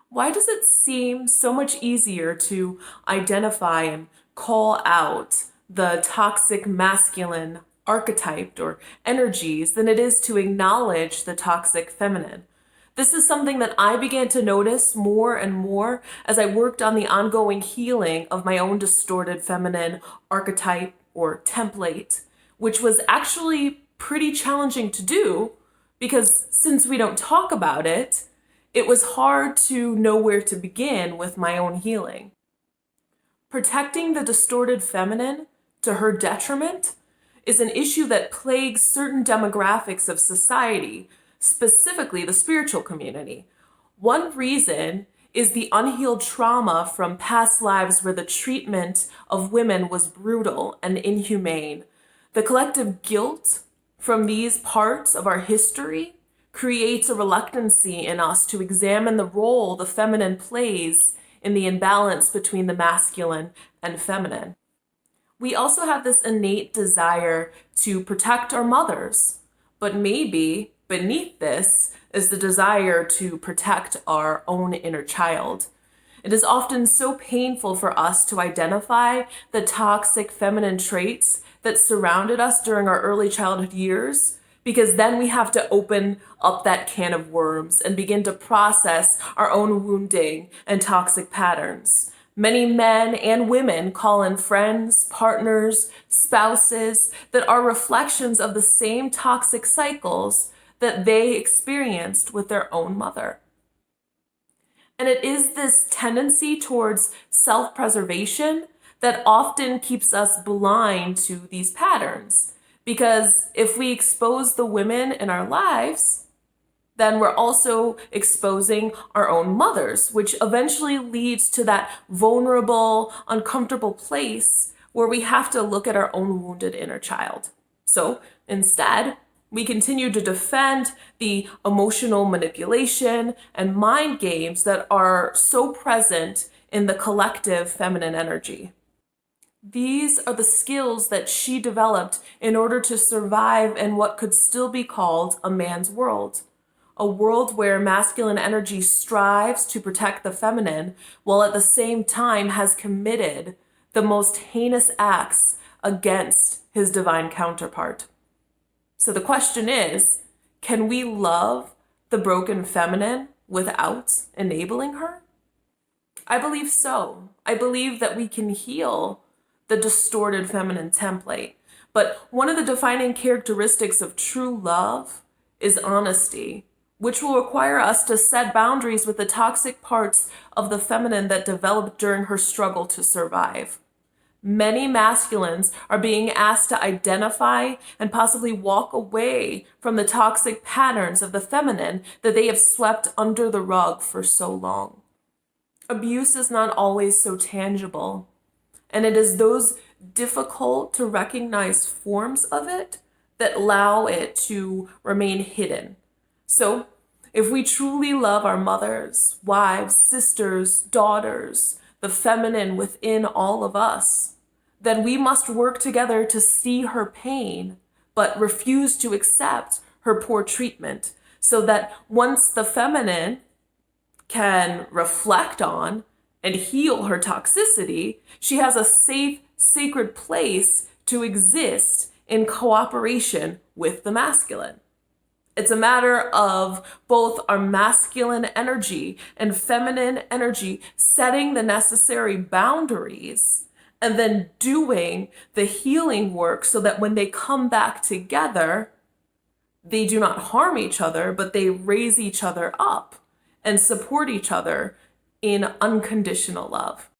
Why does it seem so much easier to identify and call out the toxic masculine archetype or energies than it is to acknowledge the toxic feminine? This is something that I began to notice more and more as I worked on the ongoing healing of my own distorted feminine archetype or template, which was actually pretty challenging to do because since we don't talk about it, it was hard to know where to begin with my own healing. Protecting the distorted feminine to her detriment is an issue that plagues certain demographics of society, specifically the spiritual community. One reason is the unhealed trauma from past lives where the treatment of women was brutal and inhumane. The collective guilt from these parts of our history creates a reluctancy in us to examine the role the feminine plays in the imbalance between the masculine and feminine. We also have this innate desire to protect our mothers, but maybe beneath this is the desire to protect our own inner child. It is often so painful for us to identify the toxic feminine traits that surrounded us during our early childhood years, because then we have to open up that can of worms and begin to process our own wounding and toxic patterns. Many men and women call in friends, partners, spouses that are reflections of the same toxic cycles that they experienced with their own mother. And it is this tendency towards self-preservation that often keeps us blind to these patterns. Because if we expose the women in our lives, then we're also exposing our own mothers, which eventually leads to that vulnerable, uncomfortable place where we have to look at our own wounded inner child. So instead, we continue to defend the emotional manipulation and mind games that are so present in the collective feminine energy. These are the skills that she developed in order to survive in what could still be called a man's world. A world where masculine energy strives to protect the feminine while at the same time has committed the most heinous acts against his divine counterpart. So the question is, can we love the broken feminine without enabling her? I believe so. I believe that we can heal the distorted feminine template. But one of the defining characteristics of true love is honesty, which will require us to set boundaries with the toxic parts of the feminine that developed during her struggle to survive. Many masculines are being asked to identify and possibly walk away from the toxic patterns of the feminine that they have swept under the rug for so long. Abuse is not always so tangible, and it is those difficult to recognize forms of it that allow it to remain hidden. So, if we truly love our mothers, wives, sisters, daughters, the feminine within all of us, then we must work together to see her pain, but refuse to accept her poor treatment, so that once the feminine can reflect on and heal her toxicity, she has a safe, sacred place to exist in cooperation with the masculine. It's a matter of both our masculine energy and feminine energy setting the necessary boundaries and then doing the healing work so that when they come back together, they do not harm each other, but they raise each other up and support each other in unconditional love.